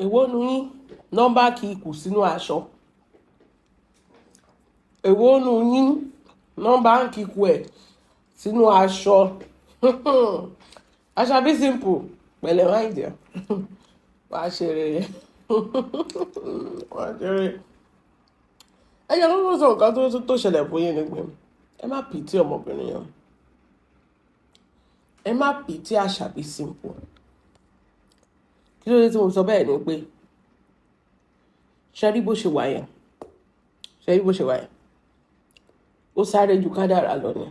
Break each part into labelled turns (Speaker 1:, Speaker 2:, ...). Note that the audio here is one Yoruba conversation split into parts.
Speaker 1: èwo nu yín nọ́mbà kì í kù sínú aṣọ èwo nu yín nọ́mbà kì í kù ẹ̀ sínú aṣọ Ashabi simple pẹ̀lẹ́ máa ń jẹ́ wàá ṣe rere wàá ṣe rere ẹ jẹ́ kó sọ nǹkan tó ṣẹlẹ̀ fún yín ni pé ẹ má pìtì ọmọbìnrin yẹn ẹ má pìtì Ashabi simple kí ló dé tí mo sọ bẹ́ẹ̀ ni pé ṣe rí bó ṣe wà yẹn ó sáré ju kádàrá lọ ni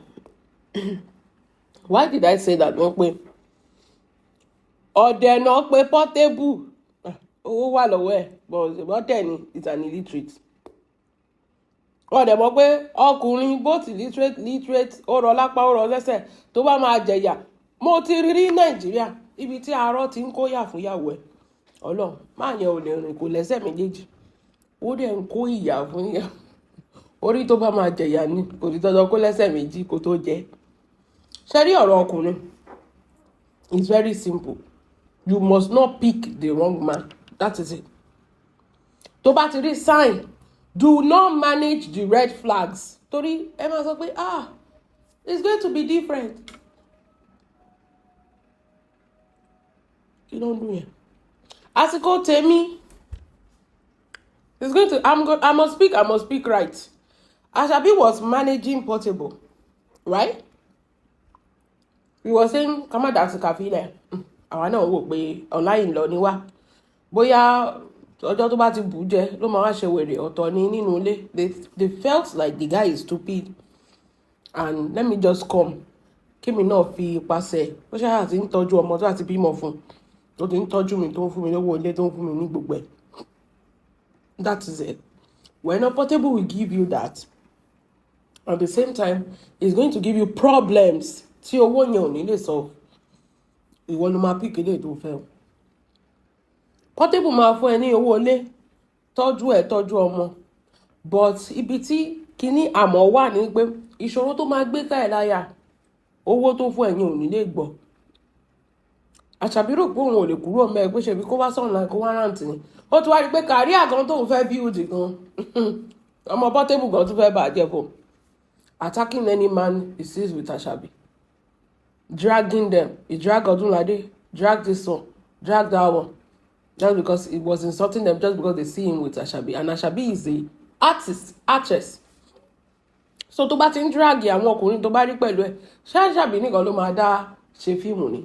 Speaker 1: why did I say that wọ́n pé ọ̀dẹ̀ náà pé Portable owó wà lọ́wọ́ ẹ̀ bọ́tẹ̀ ni it's an illiterate ọ̀dẹ̀ mọ̀ pé ọkùnrin both literate ó rọ lápá ó rọ lẹ́sẹ̀ tó bá máa jẹ̀yà mo ti rí Nàìjíríà ibi tí arọ́ ti ń kóyà fún ìyàwó ẹ̀ Ọlọ́run máa yẹn ò lè rìn kò lẹ́sẹ̀ méjèèjì ó dẹ̀ ń kó ìyà fún ìyà orí tó bá máa jẹ̀yà ni kò sí dandan kó lẹ́sẹ̀ méjì kó tó jẹ́ ṣe rí ọ̀rọ̀ ọkùnrin it's very simple you must not pick the wrong man that is it tó bá ti rí sign do not manage the red flags torí ẹ máa sọ pé it's going to be different kí ló ń dùn yẹn àsìkò tèmi it's going to I must speak right Ashabi was managing Portable right we were saying ká má dà sí kàfílẹ̀ àwa náà wò pé online lọ ni wá bóyá ọjọ́ tó bá ti bù jẹ ló máa wá ṣe wèrè ọ̀tọ̀ ní nínú ilé they felt like the guy is stupid and let me just come kémi náà fi ipasẹ̀ ó ṣe àti ń tọ́jú ọmọ tó àti bímọ fún tó ti ń tọ́jú mi tó ń fún mi lówó ilé tó ń fún mi ní gbogbo ẹ̀ that is it when a Portable will give you that at the same time it's going to give you problems tí owó yẹn ò ní lè sọ ìwọ ló máa pík ilé tó fẹ́ o Portable máa fún ẹ ní owó ilé tọ́jú ọmọ but ibi tí kíní àmọ́ wà ní pé ìṣòro tó máa gbé ká ẹ̀ láyà owó tó fún ẹ̀yin ò ní lè gbọ́ Ashabi rò pé òun ò lè kúrò mẹ́ pé ṣe bí kó wá sọ̀nà kó wá rántí ni ó ti wá rí pé kàrí àgàn tóun fẹ́ build gan ọmọ Portable gan tó fẹ́ bàjẹ́ fún attacking any man he sees with Ashabi dragging them he drag Odunlade drag this one drag that one just because he was insulting them just because they see him with Ashabi and Ashabi is a actress so tó bá ti ń drag àwọn ọkùnrin tó bá rí pẹ̀lú ẹ̀ ṣé Ashabi nìkan ló máa dá ṣe fíìmù ni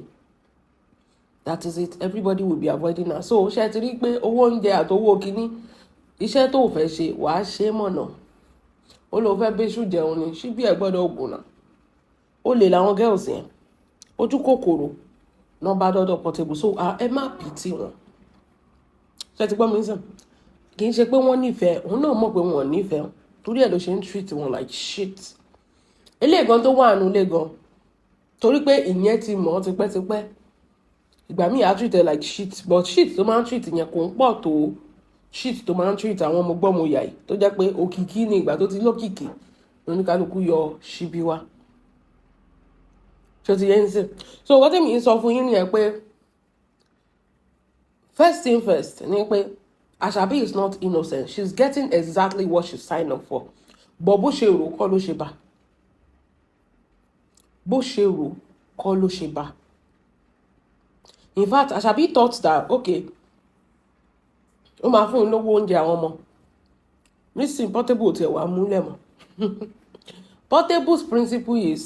Speaker 1: that is it everybody will be avoiding her so ṣe ti rí pé owó oúnjẹ àtowó kínní iṣẹ́ tó fẹ́ ṣe wàá ṣe mọ̀nà ó lọ fẹ́ bẹ́ṣù jẹun ni ṣíbí ẹ̀ gbọ́dọ̀ ògùn náà ó lè làwọn girls yẹn ojú kòkòrò náà bá dọ́dọ̀ Portable so ẹ má pìtì wọn ṣe ti gbọ́ mi sàn kì í ṣe pé wọ́n nífẹ̀ẹ́ òun náà mọ̀ pé wọ́n nífẹ̀ẹ́ torí ẹ̀ ló ṣe ń treat wọn like shit eléyìí gan tó wà nù lé gan torí pé ìyẹn ti mọ̀ ọ́ tipẹ́tipẹ́ ìgbà míì á treat ẹ like shit but shit tó máa ń treat yẹn kò ń pọ̀ tó shit tó máa ń treat àwọn ọmọ gbọ́mọ yà yìí tó jẹ́ pé òkìkí ni ìgbà tó ti lókìkí oníkálukú yọ ṣíbí wá ṣé ti yẹn ń sìn so wọ́n tẹ̀mí ń sọ fún yín nìyẹn pé first thing first ni pé Ashabi is not innocent she's getting exactly what she signed up for but bó ṣe rò kọ́ ló ṣe bá bó ṣe rò kọ́ ló ṣe bá in fact Ashabi thought that okay ó máa fún un lówó oúnjẹ àwọn ọmọ nísìnyí Portable tiẹ̀ wá múlẹ̀ mọ́ Portable's principle is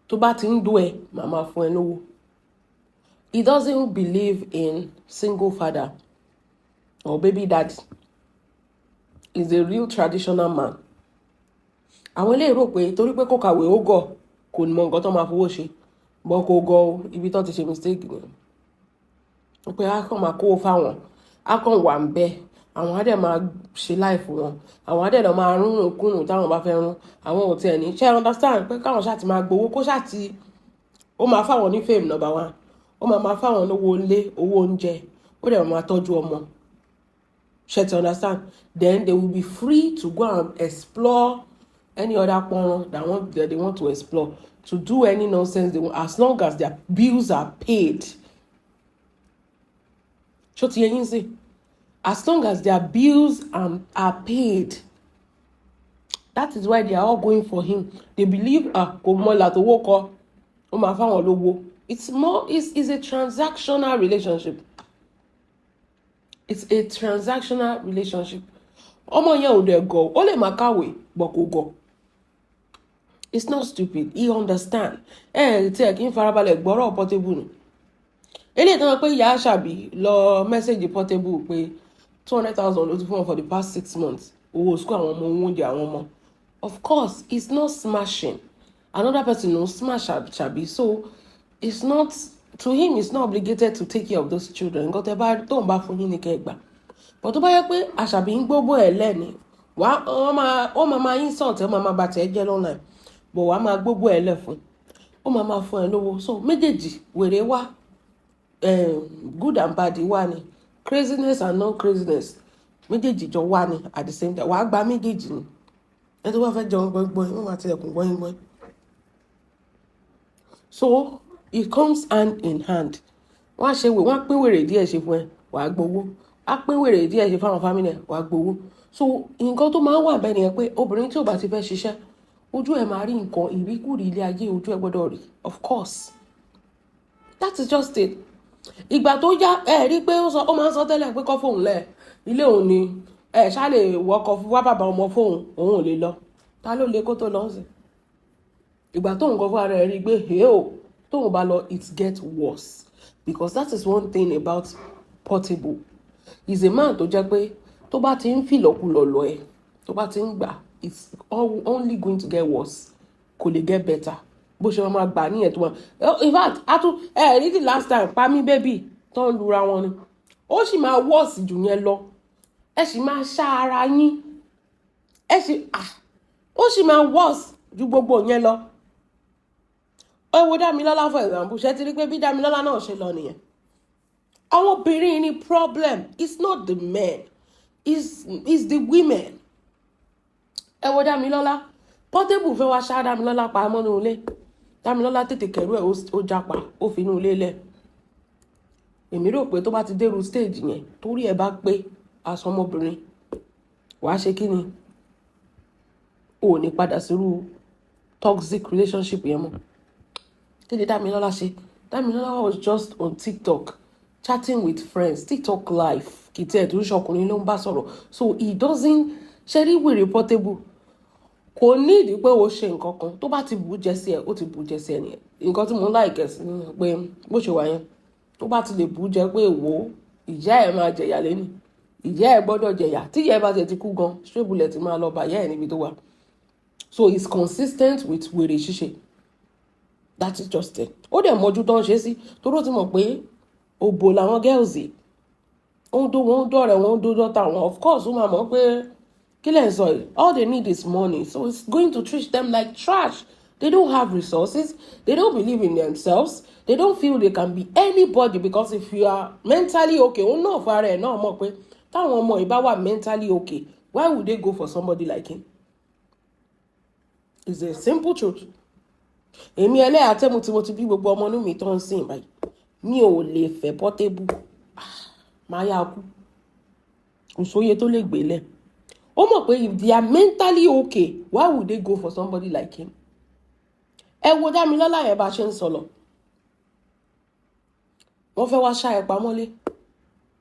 Speaker 1: tó bá ti ń dún ẹ màmá fún ẹ lówó he doesn't believe in single father or baby daddy he's a real traditional man àwọn eléyìí rò pé torí pé kò kàwé ó gọ̀ kò ní mọ nǹkan tó máa fowó ṣe bọ́ kò gọ̀ ibi tó ti ṣe mistake ni pé a kàn máa kó fáwọn a kàn wà ń bẹ àwọn adẹ máa ṣe láìfù wọn àwọn adẹ lọ máa rún kùnù táwọn bá fẹ́ rún àwọn ò tiẹ̀ ní ṣe understand pé káwọn ṣáà ti máa gbowó kó ṣáà ti ó máa fáwọn ní fame number one ó máa fáwọn lówó ilé owó oúnjẹ ó dẹ̀ máa tọ́jú ọmọ ṣe ti understand then they will be free to go and explore any other porn that they want to explore to do any nonsense they want as long as their bills are paid. As long as their bills are paid, that is why they are all going for him. They believe it's a transactional relationship. It's a transactional relationship. It's not stupid. He understand. Portable. Eléyìí tó ń pé ìyá Ashabi lọ message Portable pé 200,000 ló ti fún wọn for the past 6 months. Owó school àwọn ọmọ oúnjẹ àwọn ọmọ. Of course, it's not smashing. Another person will smash Ashabi. So it's not, to him, it's not obligated to take care of those children. But tó ń bá fún yín ní kẹ́gbà. But tó bá yẹ pé Ashabi ń gbogbo ẹ̀ lẹ́ni, ó máa insult, ó máa bà tẹ́ jẹ́ lọ́nà. But wàá máa gbogbo ẹ̀ lẹ̀ fún. Ó máa fún ẹ lówó. So méjèèjì wèrè wá. Good and bad wà ní, craziness and non-craziness méjèèjì jọ wà ní at the same time. Wàá gba méjèèjì ni. Ẹ tó bá fẹ́ jẹun gbọ́ngbọ́n wọ́n máa tilẹ̀kùn gbọ́ngbọ́n. So it comes hand in hand. Wọ́n pín wèrè díẹ̀ ṣe fún ẹ, wàá gbowó. Á pín wèrè díẹ̀ ṣe fáwọn family ẹ, wàá gbowó. So nǹkan tó máa ń wà bẹ́ẹ̀ nìyẹn pé obìnrin tí ò bá ti fẹ́ ṣiṣẹ́, ojú ẹ̀ máa rí nǹkan ìríkùrí ilé ayé, ojú ẹ̀ gbọ́dọ̀ rí. Of course, that is just it. Ìgbà tó yá rí pé ó máa ń sọ tẹ́lẹ̀ pé kọ́ fóun lẹ̀ ilé òun ni ṣá lè wọkọ̀ fún wá bàbá ọmọ fóun, òun ò lè lọ. Ta ló lè kó tó lọ sí? Ìgbà tóun kọ́ fún ara ẹ̀ rí pé tóun bá lọ it get worse, because that is one thing about Portable. He's a man tó jẹ́ pé tó bá ti ń fìlọ̀kulọ̀ lọ ẹ̀, tó bá ti ń gbà, it's only going to get worse, kò lè get better. Bó ṣe máa gbà ní ẹ̀ tó wọn. In fact, rí the last time pa mí baby tó ń lura wọn ni. Ó sì máa worse jù yẹn lọ. Ẹ sì máa ṣá ara yín. Ó sì máa worse ju gbogbo yẹn lọ. Ẹ wo Dámilọ́lá for example, ṣé ti rí pé bí Dámilọ́lá náà ṣe lọ nìyẹn. Àwọn obìnrin ní problem. It's not the men. It's the women. Ẹ wo Dámilọ́lá. Portable fẹ́ wá ṣá Dámilọ́lá pa mọ́nú ilé. Dámilọ́lá tètè kẹ̀rú ẹ̀ ó japa, ó fi inú ilé lẹ̀. Èmi rò pé tó bá ti dérú stage yẹn, torí ẹ bá pé aṣọ ọmọbìnrin, wàá ṣe kí ni? O ò ní padà sírú toxic relationship yẹn mọ́. Kí ni Dámilọ́lá ṣe? Dámilọ́lá was just on TikTok chatting with friends, TikTok live. Kì í tiẹ̀ tó ń ṣọkùnrin ló ń bá sọ̀rọ̀. So he doesn't ṣe wèrè Portable. Kò ní ìdí pé o ṣe nǹkan kan tó bá ti bù jẹ sí ẹ, ó ti bù jẹ sí ẹ nìyẹn. Nǹkan tí mo ń láìkẹ́ sí ni pé bó ṣe wà yẹn, tó bá ti lè bù jẹ pé wo ìyá ẹ̀ máa jẹ̀yà lẹ́nu, ìyá ẹ̀ gbọ́dọ̀ jẹ̀yà. Tí ìyá ẹ̀ bá ti kú gan, straight bullet máa lọ bá ìyá ẹ̀ níbi tó wà. So it's consistent with wèrè ṣíṣe. That is just it. Ó dẹ̀ mọ́jú tó ń ṣe sí, toró ti mọ̀ pé òbò làwọn girls yìí. Wọ́n dọ̀rẹ̀ wọ́n dọ́ta wọn. Of course, ó máa mọ̀ pé all they need is money. So it's going to treat them like trash. They don't have resources. They don't believe in themselves. They don't feel they can be anybody, because if you are mentally okay, mentally okay, why would they go for somebody like him? It's a simple truth. Èmi ẹlẹ́yà tẹ́ mo ti bí gbogbo ọmọ inú mi tó ń sìn báyìí. Mi ò lè fẹ́ Portable. Máa yá kú. Kò sóye tó lè gbélé. Ó mọ̀ pé if they are mentally okay, why would they go for somebody like him? Ẹ wo Dámilọ́lá yẹn bá ṣe ń sọ̀lọ̀. Wọ́n fẹ́ wá ṣá ẹ pamọ́lé.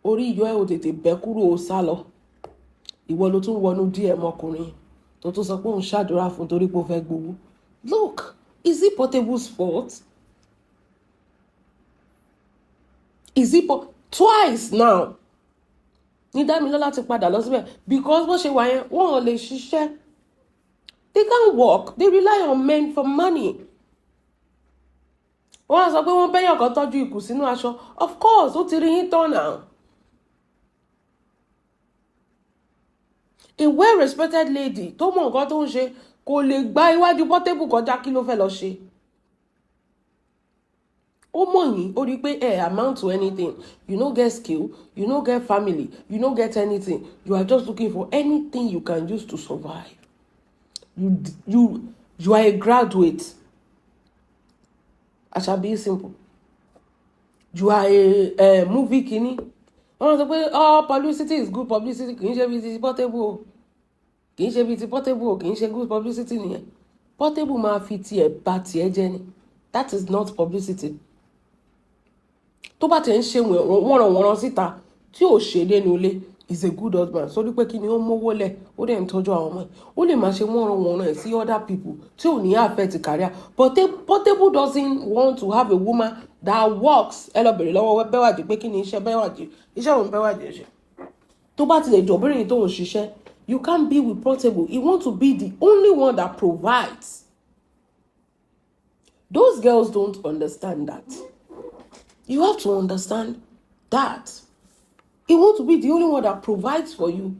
Speaker 1: Orí ìyọ́ ẹ ò tètè bẹ́ kúrò ó sá lọ. Ìwọ ló tún wọnú DM ọkùnrin tó tún sọ pé òun ṣàdúrà fún torí pé ó fẹ́ gbowó. Look, is it Portable's fault? Is it twice now? Ní Dámilọ́lá ti padà lọ síbẹ̀ because bó ṣe wà yẹn wọ́n ò lè ṣiṣẹ́. They can't work. They rely on men for money. Wọ́n á sọ pé wọ́n bẹ́yàn kan tọ́jú ikù sínú aṣọ. Of course, ó ti rí yín tán now. A well-respected lady tó mọ nǹkan tó ń ṣe kò lè gba iwájú Portable kọjá, kí ló fẹ́ lọ ṣe? Ó mọ̀ yín, ó rí pé amount to anything. You no get skill, you no get family, you no get anything. You are just looking for anything you can use to survive. You are a graduate. Ashabi is simple. You are a movie kini. wọ́n sọ pé all publicity is good publicity, kì í ṣe bí ti Portable o, kì í ṣe bí ti Portable o, kì í ṣe good publicity nìyẹn. Portable máa fi tiẹ̀ bà tiẹ̀ jẹ́ ni. That is not publicity. Tó bá ti ń ṣe wọ́nranwọ̀nran síta tí ò ṣe dénú ilé is a good husband. Sórí pé kí ni ó mówó lẹ̀, ó dẹ̀ ń tọ́jú àwọn ọmọ ẹ̀. Ó lè máa ṣe wọ́nranwọ̀nran ẹ̀ sí other people tí ò ní affect career. But Portable doesn't want to have a woman that works. Ẹ lọ bèrè lọ́wọ́ Bẹ́wàjì pé kí ni iṣẹ́ Bẹ́wàjì, iṣẹ́ òun Bẹ́wàjì ṣe. Tó bá ti lè jọ̀bìnrin tó ń ṣiṣẹ́, you can't be with Portable. You want to be the only one that provides. Those girls don't understand that. You have to understand that. He wants to be the only one that provides for you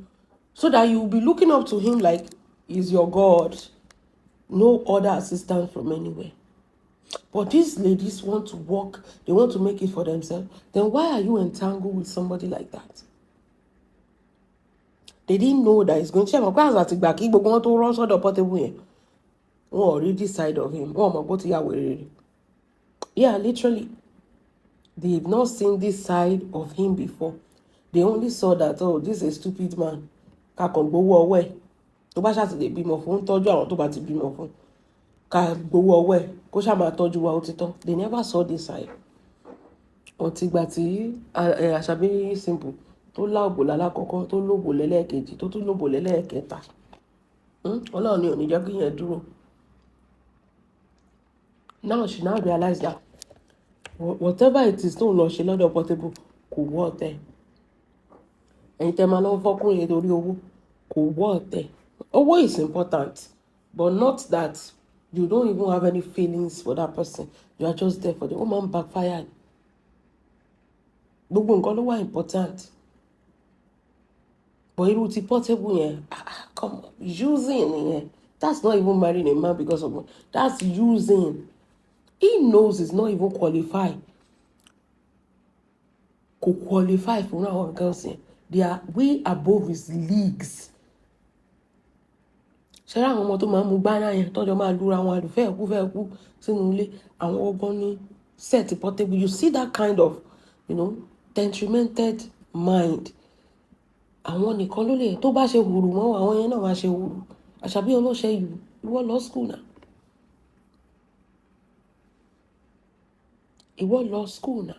Speaker 1: so that you will be looking up to him like he's your God. No other assistance from anywhere. But these ladies want to work, they want to make it for themselves. Then why are you entangled with somebody like that? They didn't know that he's going to read this side of him. Yeah, literally. They've not seen this side of him before. They only saw that, oh, this is a stupid man. Kakon gbowó ọwọ́ ẹ̀. Tó bá ṣá ti lè bímọ fún, tọ́jú àwọn tó bá ti bímọ fún. Ká gbowó ọwọ́ ẹ̀, kó ṣá máa tọ́jú wa ó ti tán. They never saw this side. Until ìgbà tí Ashabi simple tó láòbò lálákọ̀ọ́kọ́, tó lóbò lẹ́lẹ́kejì, tó tún lóbò lẹ́lẹ́kẹta. Ọlọ́run ni ò ní jẹ́ kí yẹn dúró. Now she now realized that whatever it is tó ń lọ ṣe lọ́dọ̀ Portable kò wọ́ ọ̀tẹ̀. Ẹ̀yin tẹ́ máa lọ fọ́kùnrin torí owó kò wọ́ ọ̀tẹ̀. Owó is important, but not that you don't even have any feelings for that person. You are just there for the woman backfired. Gbogbo nǹkan ló wà important. But irú ti Portable yẹn, come on, using yẹn. That's not even marrying a man because of money. That's using. He knows he's not even qualified. Could qualify for our girls. They are way above his leagues. Ṣé àwọn ọmọ tó máa mú gbáná yẹn tọ́jọ́ máa lura àwọn àlùfẹ́ ẹ̀kú sínú ilé àwọn ọgbọ́n ní set Portable. You see that kind of, temperamented mind. Àwọn nìkan ló lè tó bá ṣe hùrù mọ́ àwọn yẹn náà máa ṣe hùrù. Àṣàbí ọlọ́ṣẹ́ yìí ìwọ lọ school náà. Ìwọ lọ school náà.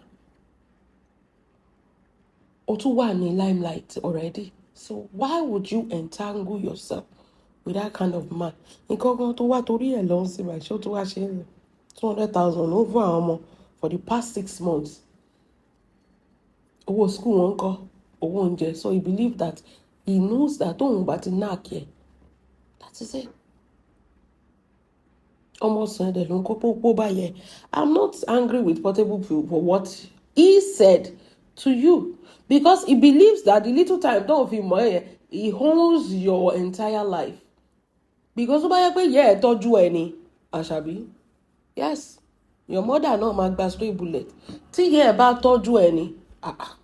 Speaker 1: O tún wà ní limelight already. So why would you entangle yourself with that kind of man? Nǹkan kan tó wá torí ẹ̀ lọ sí my show tó wá ṣe 200,000 over àwọn ọmọ for the past 6 months. Owó school wọn kọ́, owó oúnjẹ. So he believed that he knows that tóun bá ti knock here. That is it. Almost said that I'm not angry with Portable for what he said to you, because he believes that the little time don't feel more, he owns your entire life. Because told you any Ashabi. Yes, your mother no mag gba straight bullet. Tí yẹ about told you any.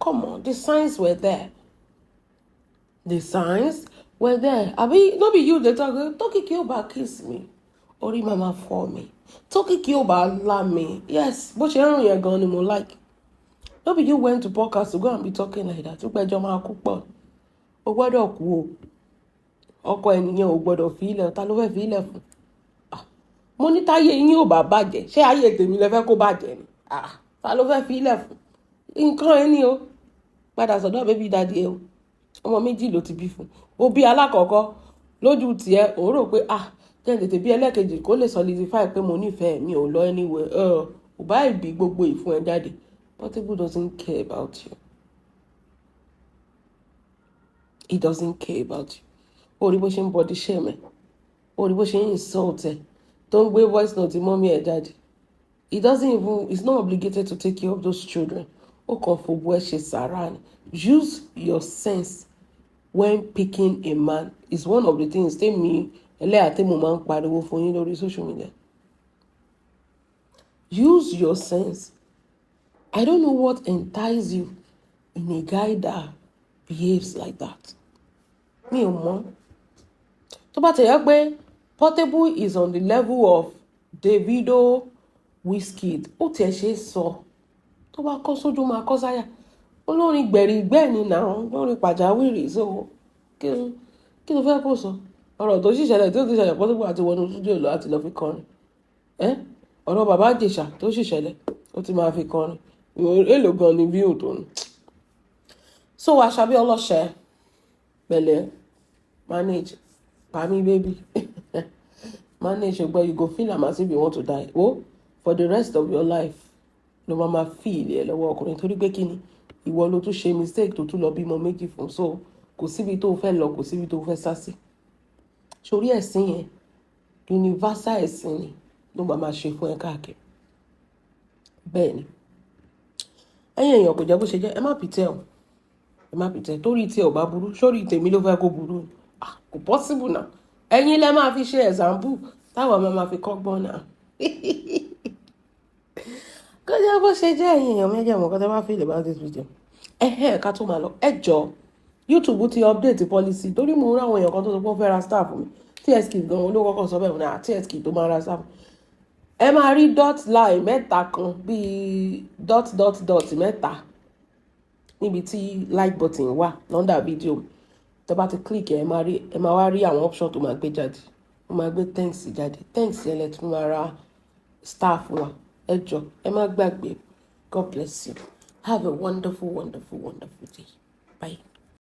Speaker 1: Come on, the signs were there. The signs were there. No be you they talk you back kiss me. Orí mama for me. Talk you about la me. Yes, but you don't you're going to like. No be you went to podcast to go and be talking like that. You better máa cook pot. O gbọ́dọ̀ kú o. Ọkọ ènìyàn ò gbọ́dọ̀ fi ilẹ̀, ta ló fẹ́ fi ilẹ̀ fún. Mo ní táyé yín ò bá bàjẹ́. Ṣé ayé tèmi lẹ fẹ́ kó bàjẹ́ ni? Ta ló fẹ́ fi ilẹ̀ fún. Nǹkan ẹni o. Padà sọ́dọ̀ baby daddy o. Ọmọ méjì ló ti bí fún. Ó bí alákọ̀ọ́kọ́ lójú tiẹ̀ ó rò pé tètè bí ẹlẹ́kejì kó lè solidify pé mo nífẹ̀ẹ́ mi ò lọ anywhere. Ò bá ìbí gbogbo ìfún ẹ jáde. Portable doesn't care about you. He doesn't care about you. Orí bó ṣe ń body shame ẹ. Orí bó ṣe ń insult ẹ. Tó ń gbé voice note mommy ẹ jáde. He doesn't even, he's not obligated to take care of those children. Ó kàn fòbó ẹ ṣe sàrà ni. Use your sense when picking a man is one of the things tell me mo máa ń pariwo fún yín lórí social media. Use your sense. I don't know what entices you in a guy that behaves like that. Mi ò mọ̀. Tó bá tẹ̀yẹ́ pé Portable is on the level of Davido, Wizkid, ó tiẹ̀ ṣe sọ. Tó bá kọ́ sójú máa kọ́ sáyà. olórin gbẹ̀rìgbẹ́ni náà olórin pàjáwìrì so kí ló fẹ́ kó sọ ọ̀rọ̀ tó ṣìṣẹlẹ̀ tó ti ṣẹlẹ̀ pọ́sibú àti wọnú stúdíò lọ àti lọ fi kọrin ọ̀rọ̀ bàbá àjèṣà tó ṣìṣẹlẹ̀ ó ti máa fi kọrin èlò gan ni bí òtò ní. so Ashabi ọlọ́ṣẹ́ pẹ̀lẹ́ manage pami baby manage ṣùgbọ́n you go feel am as if you want to die for the rest of your life ló máa feel ẹ lọ́wọ́ ọkùnrin torí pé kí ni ìwọ ló tún ṣe mistake tó tún lọ bímọ méjì fún so kò síbi tó fẹ́ lọ kò síbi tó fẹ́ sá sí sórí ẹ̀sìn yẹn universal ẹ̀sìn ni ló máa ṣe fún ẹ káàkiri bẹ́ẹ̀ ni ẹ̀yin èèyàn kò jẹ́ bó ṣe jẹ́ ẹ má pìtẹ́ torí tí ẹ ò bá burú sórí tèmi ló fẹ́ kó burú kò possible náà ẹ̀yin lẹ máa fi ṣe example táwọn máa fi kọ́gbọ́n náà kó jẹ́ bó ṣe jẹ́ ẹ̀yin èèyàn méjì àwọn kan tẹ́ bá feel about this video ká tó máa lọ ẹ jọ YouTube ti update policy torí mo rí àwọn èèyàn kan tó sọ pé wọ́n fẹ́ ra staff mi TSK gan ló kọ́kọ́ sọ bẹ́ẹ̀ wọ́n ní TSK tó máa ra staff ẹ máa rí dot line mẹ́ta kan bíi dot mẹ́ta níbi tí like button wà lọ́ndà fídíò tó bá ti click ẹ máa wá rí àwọn option tó máa gbé jáde wọ́n máa gbé thanks jáde thanks yẹn lẹ tún máa ra staff wa ẹ jọ ẹ má gbàgbé God bless you have a wonderful day bye.